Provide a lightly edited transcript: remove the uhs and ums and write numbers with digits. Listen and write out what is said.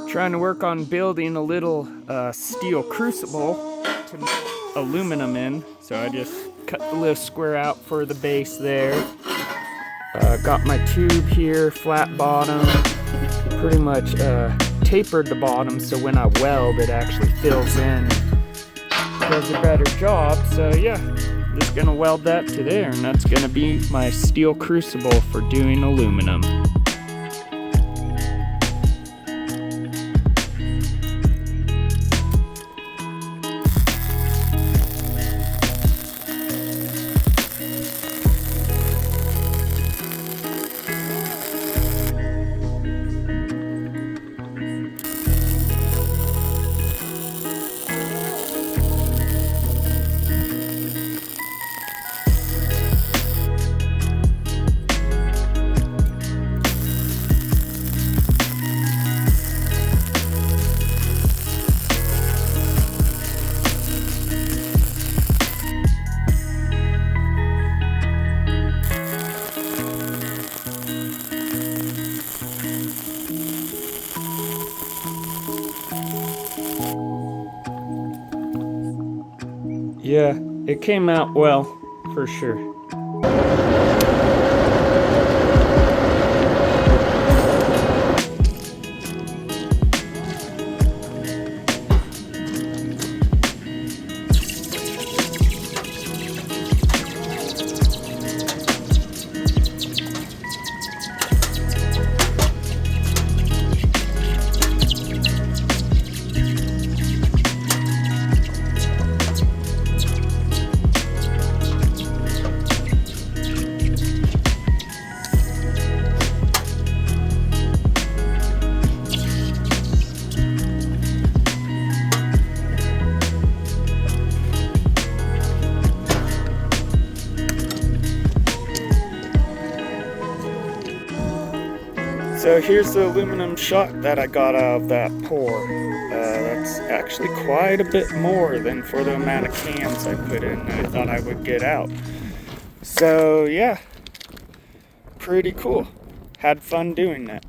Trying to work on building a little steel crucible to make aluminum in. So I just cut the little square out for the base there. Got my tube here, flat bottom. Pretty much tapered the bottom so when I weld it actually fills in and does a better job. So yeah, just gonna weld that to there, and that's gonna be my steel crucible for doing aluminum. Yeah, it came out well, for sure. So here's the aluminum shot that I got out of that pour. That's actually quite a bit more than for the amount of cans I put in I thought I would get out. So yeah, pretty cool. Had fun doing that.